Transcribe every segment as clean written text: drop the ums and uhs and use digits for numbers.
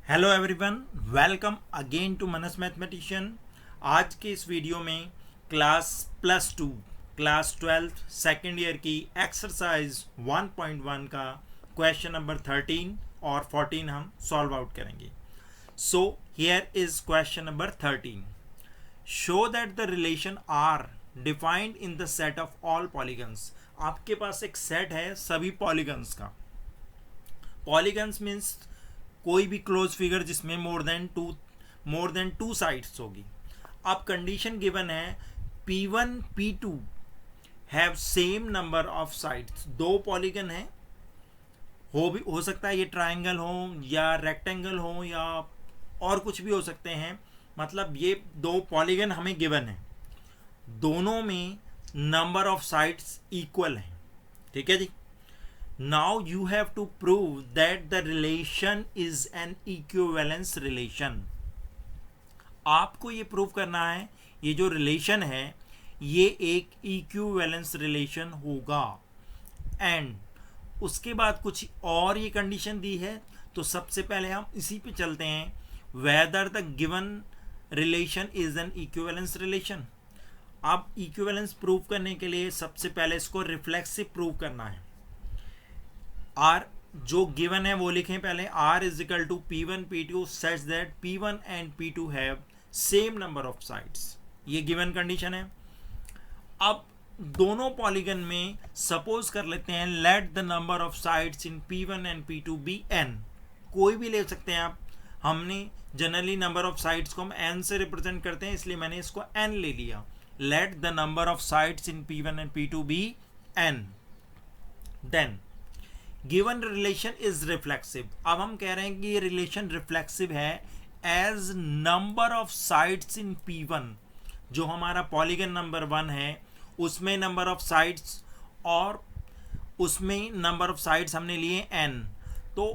Hello everyone, welcome again to Manas mathematician. आज के इस वीडियो में क्लास +2 क्लास 12 सेकेंड ईयर की एक्सरसाइज 1.1 का क्वेश्चन नंबर 13 और 14 हम सॉल्व आउट करेंगे। So here is question number 13। Show that the relation are defined in the set of all polygons. आपके पास एक सेट है सभी पॉलीगन्स का। पॉलीगन्स मीन्स कोई भी क्लोज फिगर जिसमें मोर देन टू साइड्स होगी। अब कंडीशन गिवन है P1 P2 have same number of sides. दो पॉलीगन है, हो सकता है ये ट्रायंगल हो या रेक्टेंगल हो या और कुछ भी हो सकते हैं। मतलब ये दो पॉलीगन हमें गिवन है, दोनों में नंबर ऑफ साइड्स इक्वल है। ठीक है जी। Now you have to prove that the relation is an equivalence relation। आपको ये प्रूव करना है ये जो रिलेशन है ये एक इक्विवेलेंस रिलेशन होगा। एंड उसके बाद कुछ और ये कंडीशन दी है, तो सबसे पहले हम इसी पे चलते हैं। Whether the given relation is an equivalence relation. अब इक्विवेलेंस प्रूव करने के लिए सबसे पहले इसको रिफ्लेक्सिव प्रूव करना है। आर जो गिवन है वो लिखें पहले। R is equal to P1 P2 such that P1 and P2 have same number of sides. ये गिवन कंडीशन है। अब दोनों पॉलीगन में सपोज कर लेते हैं let the number of sides in P1 and P2 be n। कोई भी ले सकते हैं आप। हमने जनरली नंबर ऑफ साइड्स को हम n से रिप्रेजेंट करते हैं, इसलिए मैंने इसको n ले लिया। Let the number of sides in P1 and P2 be n। Then given relation is reflexive. अब हम कह रहे हैं कि ये रिलेशन रिफ्लेक्सिव है as number of sides in P1। जो हमारा पॉलीगन नंबर 1 है उसमें नंबर ऑफ साइड्स, और उसमें नंबर ऑफ साइड्स हमने लिए n। तो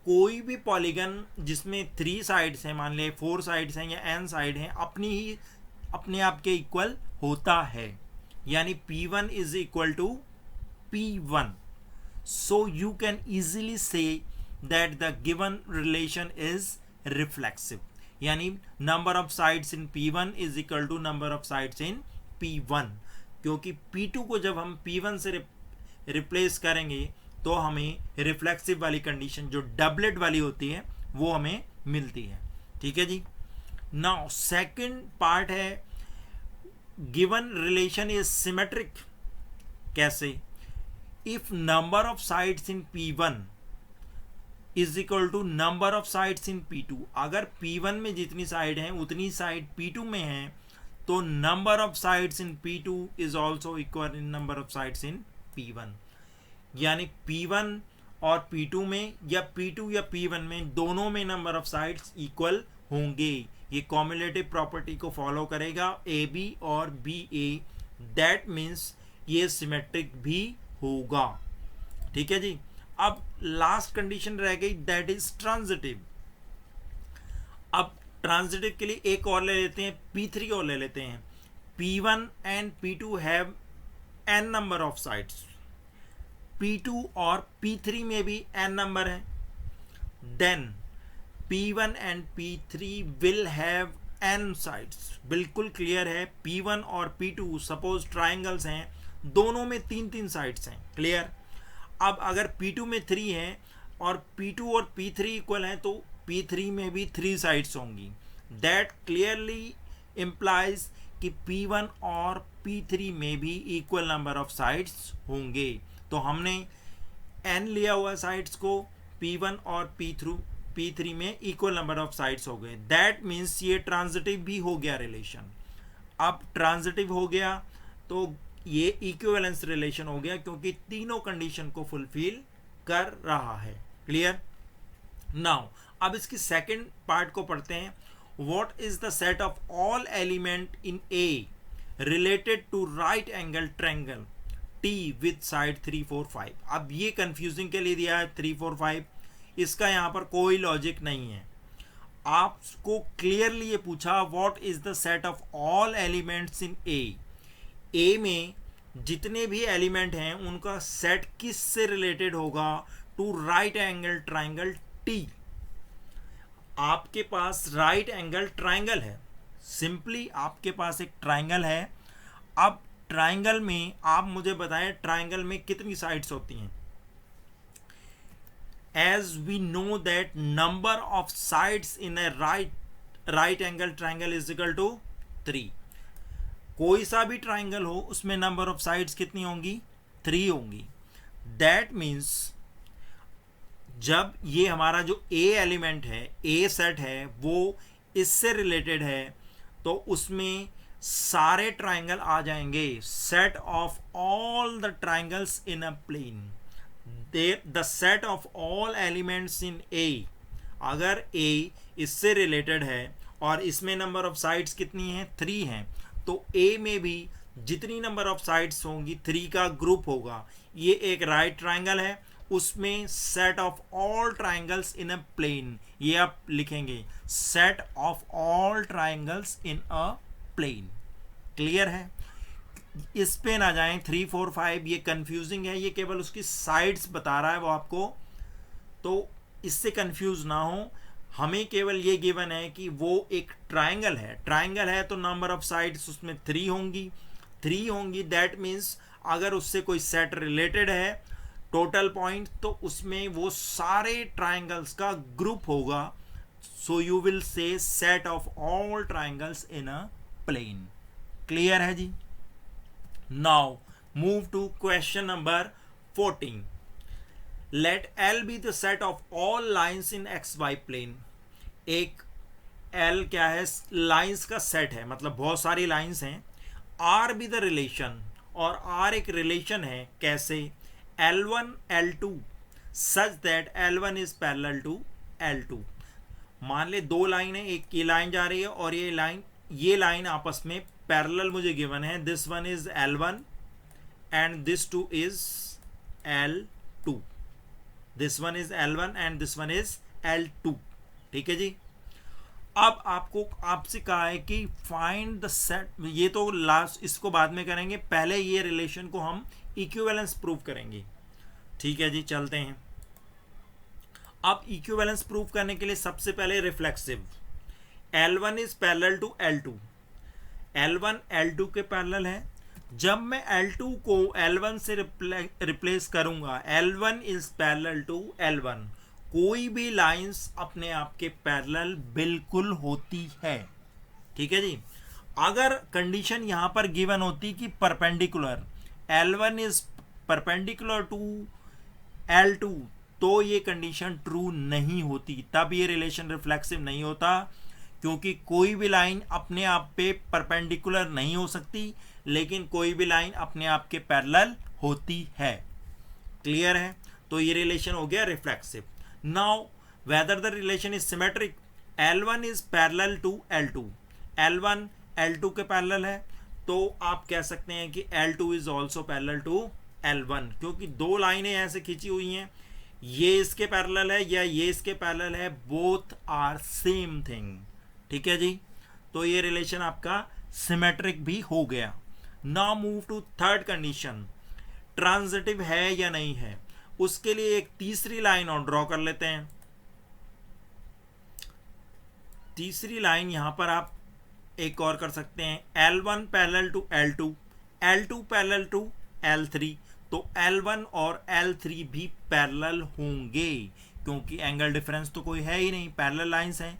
कोई भी पॉलीगन जिसमें 3 साइड्स हैं, मान लिया 4 साइड्स हैं या n साइड हैं, अपने आप के इक्वल होता है। यानी P1 is equal to P1। So you can easily say that the given relation is reflexive। यानी number of sides in P1 is equal to number of sides in P1। क्योंकि P2 को जब हम P1 से replace करेंगे तो हमें reflexive वाली कंडीशन जो डबलेट वाली होती है वो हमें मिलती है। ठीक है जी। नाउ सेकंड पार्ट है गिवन रिलेशन इज सिमेट्रिक। कैसे? If number of sides in P1 is equal to number of sides in P2। अगर P1 में जितनी साइड हैं उतनी साइड P2 में हैं, तो number of sides in P2 is also equal in number of sides in P1। यानी P1 और P2 में या P2 या P1 में दोनों में नंबर ऑफ साइड्स इक्वल होंगे। ये कॉम्युलेटिव प्रॉपर्टी को फॉलो करेगा AB और BA। दैट मीन्स ये सिमेट्रिक भी होगा। ठीक है जी। अब लास्ट कंडीशन रह गई दैट इज ट्रांजिटिव। अब ट्रांजिटिव के लिए एक और ले लेते हैं, P3 और ले लेते हैं। P1 and P2 have n number of sides. P2 और P3 में भी n नंबर है। Then P1 and P3 will have n sides. बिल्कुल क्लियर है। P1 और P2 सपोज ट्राइंगल्स हैं, दोनों में 3 साइड्स हैं। क्लियर। अब अगर P2 में 3 है और P2 और P3 इक्वल हैं तो P3 में भी 3 साइड्स होंगी। दैट क्लियरली इम्प्लाइज कि P1 और P3 में भी इक्वल नंबर ऑफ साइड्स होंगे। तो हमने n लिया हुआ साइड्स को, P1 और P3 में इक्वल नंबर ऑफ साइड्स हो गए। दैट मीन्स ये ट्रांजिटिव भी हो गया रिलेशन। अब ट्रांजिटिव हो गया तो ये इक्विवेलेंस रिलेशन हो गया, क्योंकि तीनों कंडीशन को फुलफिल कर रहा है। क्लियर। नाउ अब इसकी सेकंड पार्ट को पढ़ते हैं। What is the set of all element in A related to right angle triangle T with side 3 4 5। अब ये कंफ्यूजिंग के लिए दिया है 3 4 5। इसका यहाँ पर कोई लॉजिक नहीं है। आपको क्लियरली ये पूछा what is the set of all elements in A में जितने भी एलिमेंट हैं उनका सेट किस से रिलेटेड होगा? To right angle triangle T। आपके पास राइट एंगल ट्राइंगल है, सिंपली आपके पास एक ट्राइंगल है। अब ट्राइंगल में आप मुझे बताएं ट्राइंगल में कितनी साइड्स होती हैं। As we know that number of sides in a right angle triangle is equal to 3। कोई सा भी ट्राइंगल हो उसमें नंबर ऑफ साइड्स कितनी होंगी, 3 होंगी। दैट मीन्स जब ये हमारा जो ए एलिमेंट है, ए सेट है, वो इससे रिलेटेड है तो उसमें सारे ट्राइंगल आ जाएंगे। Set of all the triangles in a plane, the set of all elements in A. अगर ए इससे रिलेटेड है और इसमें नंबर ऑफ साइड्स कितनी हैं, 3 हैं, तो ए में भी जितनी नंबर ऑफ साइड्स होंगी 3 का ग्रुप होगा। ये एक राइट ट्राइंगल है, उसमें set of all triangles in a plane, ये आप लिखेंगे set of all triangles in a plane. Clear है? इस पे ना जाएं 3 4 5, ये कंफ्यूजिंग है, ये केवल उसकी साइड्स बता रहा है वो आपको, तो इससे कंफ्यूज ना हो। हमें केवल ये गिवन है कि वो एक ट्राइंगल है तो नंबर ऑफ साइड्स उसमें 3 होंगी। दैट मीन्स अगर उससे कोई सेट रिलेटेड है टोटल पॉइंट, तो उसमें वो सारे ट्राइंगल्स का ग्रुप होगा। So you will say set of all triangles in a plane. Clear है जी? Now move to question number 14। Let L be the set of all lines in XY plane. एक L क्या है, lines का set है, मतलब बहुत सारी लाइन्स हैं। R बी द रिलेशन, और R एक रिलेशन है। कैसे? L1 L2 such that L1 is parallel to L2। मान ले 2 लाइन है, एक ये लाइन जा रही है और ये लाइन आपस में पैरेलल मुझे गिवन है। This one is L1 and this two is L2। This one is L1 and this one is L2। ठीक है जी। अब आपसे कहा है कि फाइंड द सेट, ये तो लास्ट, इसको बाद में करेंगे, पहले ये रिलेशन को हम इक्विवेलेंस प्रूव करेंगे। ठीक है जी, चलते हैं। अब इक्विवेलेंस प्रूव करने के लिए सबसे पहले reflexive, L1 is parallel to L2। L1 L2 के पैरेलल है। जब मैं L2 को L1 से रिप्लेस करूंगा, L1 is parallel to L1, कोई भी लाइंस अपने आप के पैरेलल बिल्कुल होती है। ठीक है जी। अगर कंडीशन यहां पर गिवन होती कि perpendicular, L1 is perpendicular to L2, तो ये कंडीशन ट्रू नहीं होती, तब ये रिलेशन रिफ्लेक्सिव नहीं होता, क्योंकि कोई भी लाइन अपने आप पे परपेंडिकुलर नहीं हो सकती, लेकिन कोई भी लाइन अपने आप के पैरेलल होती है। क्लियर है? तो ये रिलेशन हो गया reflexive. Now whether the relation is symmetric, L1 is parallel to L2, L1 L2 के पैरेलल है, तो आप कह सकते हैं कि L2 is also parallel to L1, क्योंकि 2 लाइनें ऐसे खींची हुई हैं, ये इसके पैरेलल है या ये इसके पैरेलल है, बोथ आर सेम थिंग। ठीक है जी। तो ये रिलेशन आपका सिमेट्रिक भी हो गया। Now move to third condition, transitive है या नहीं है। उसके लिए एक तीसरी लाइन और ड्रॉ कर लेते हैं। तीसरी लाइन यहां पर आप एक और कर सकते हैं, L1 parallel to L2, L2 parallel to L3, तो L1 और L3 भी पैरेलल होंगे, क्योंकि एंगल डिफरेंस तो कोई है ही नहीं, पैरेलल लाइंस हैं।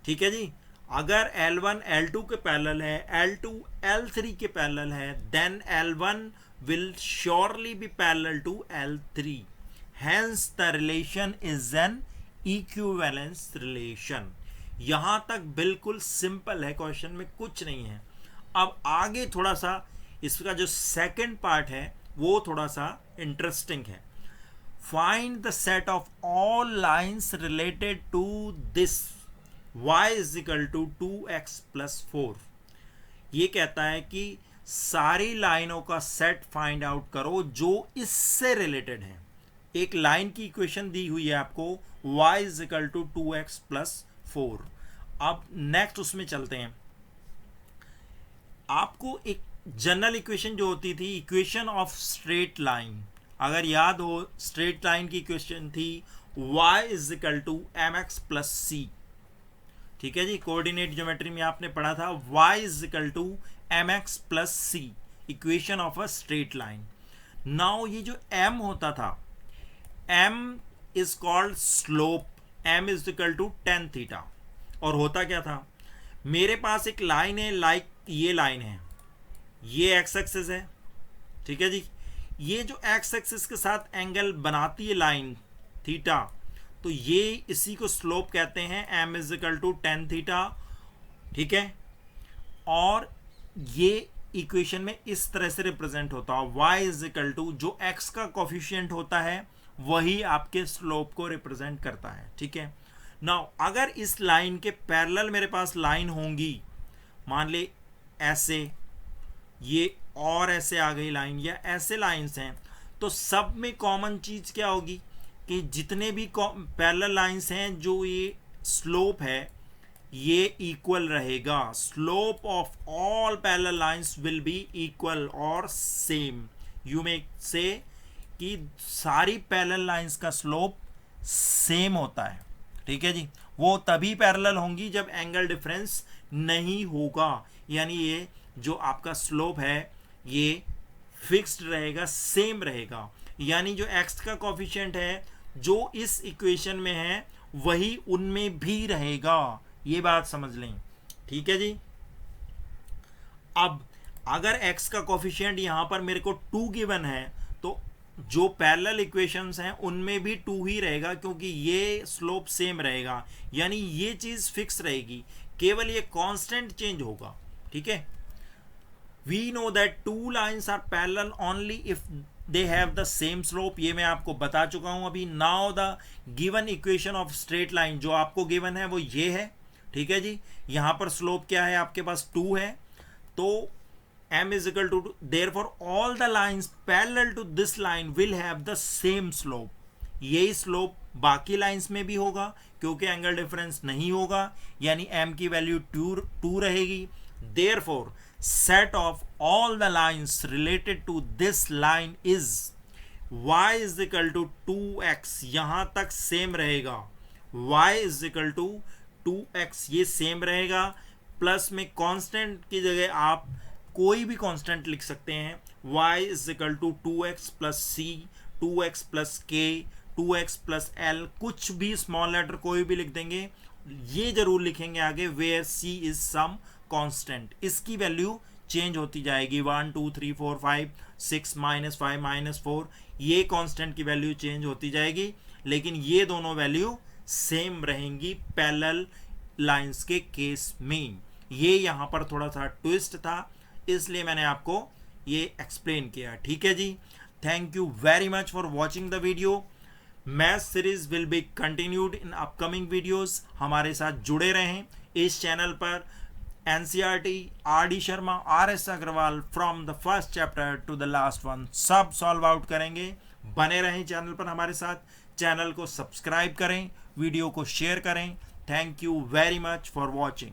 ठीक है जी। अगर L1 L2 के पैरेलल है, L2 L3 के पैरेलल है, then L1 will surely be parallel to L3. Hence the relation is an equivalence relation. यहां तक बिल्कुल सिंपल है, क्वेश्चन में कुछ नहीं है। अब आगे थोड़ा सा इसका जो सेकंड पार्ट है वो थोड़ा सा इंटरेस्टिंग है। Find the set of all lines related to this y is equal to 2x plus 4। ये कहता है कि सारी लाइनों का सेट फाइंड आउट करो जो इससे रिलेटेड है। एक लाइन की इक्वेशन दी हुई है आपको, y is equal to 2x plus 4। अब नेक्स्ट उसमें चलते हैं। आपको एक जनरल इक्वेशन जो होती थी, इक्वेशन ऑफ स्ट्रेट लाइन, अगर याद हो, स्ट्रेट लाइन की इक्वेशन थी y is equal to mx plus c। ठीक है जी, कोऑर्डिनेट ज्योमेट्री में आपने पढ़ा था y is equal to M X plus C, equation of a straight line. Now ये जो m होता था, m is called slope, m is equal to tan theta. और होता क्या था, मेरे पास एक लाइन है, लाइक ये लाइन है, ये एक्स एक्सिस है, ठीक है जी। ये जो एक्स एक्सिस के साथ एंगल बनाती है लाइन थीटा, तो ये इसी को स्लोप कहते हैं, m is equal to tan theta, ठीक है। और ये इक्वेशन में इस तरह से रिप्रेजेंट होता है, y इज इक्वल टू जो x का कोफिशिएंट होता है वही आपके स्लोप को रिप्रेजेंट करता है, ठीक है। नाउ अगर इस लाइन के पैरेलल मेरे पास लाइन होंगी, मान ले ऐसे, ये और ऐसे आ गई लाइन, या ऐसे लाइंस हैं, तो सब में कॉमन चीज क्या होगी कि जितने भी पैरेलल लाइंस हैं जो ये स्लोप है ये इक्वल रहेगा। Slope of all parallel lines will be equal और सेम। यू मे से कि सारी पैरेलल लाइंस का स्लोप सेम होता है, ठीक है जी। वो तभी पैरेलल होंगी जब एंगल डिफरेंस नहीं होगा, यानी ये जो आपका स्लोप है ये फिक्स्ड रहेगा, सेम रहेगा। यानी जो x का कोफिशिएंट है जो इस इक्वेशन में है वही उनमें भी रहेगा, ये बात समझ लें, ठीक है जी। अब अगर x का कोफिशिएंट यहां पर मेरे को 2 गिवन है तो जो पैरेलल इक्वेशंस हैं उनमें भी 2 ही रहेगा, क्योंकि ये स्लोप सेम रहेगा, यानी ये चीज फिक्स रहेगी, केवल ये कांस्टेंट चेंज होगा, ठीक है। We know that two lines are parallel only if they have the same slope, ये मैं आपको बता चुका हूं अभी। Now the given equation of straight line जो आपको given है वो ये है, ठीक है जी। यहां पर स्लोप क्या है आपके पास 2 है, तो m is equal to, therefore all the lines parallel to this line will have the same slope। यही स्लोप बाकी लाइंस में भी होगा क्योंकि एंगल डिफरेंस नहीं होगा, यानी m की वैल्यू 2 रहेगी। therefore set of all the lines related to this line is y is equal to 2x, यहां तक सेम रहेगा, y is equal to 2x ये सेम रहेगा। प्लस में कांस्टेंट की जगह आप कोई भी कांस्टेंट लिख सकते हैं, y is equal to 2x plus c, 2x plus k, 2x plus l, कुछ भी स्मॉल लेटर कोई भी लिख देंगे। ये जरूर लिखेंगे आगे where c is some constant, इसकी वैल्यू चेंज होती जाएगी, 1 2 3 4 5 6 -5 -4, ये कांस्टेंट की वैल्यू चेंज होती जाएगी, लेकिन ये दोनों वैल्यू सेम रहेंगी पैरेलल लाइंस के केस में। ये यहां पर थोड़ा सा ट्विस्ट था, इसलिए मैंने आपको ये एक्सप्लेन किया, ठीक है जी। Thank you very much for watching the video. Math series will be continued in upcoming videos. हमारे साथ जुड़े रहें इस चैनल पर। NCERT, RD Sharma, RS Agarwal from the first chapter to the last one सब सॉल्व आउट करेंगे। बने रहें चैनल पर हमारे साथ, चैनल को सब्सक्राइब करें, वीडियो को शेयर करें। Thank you very much for watching.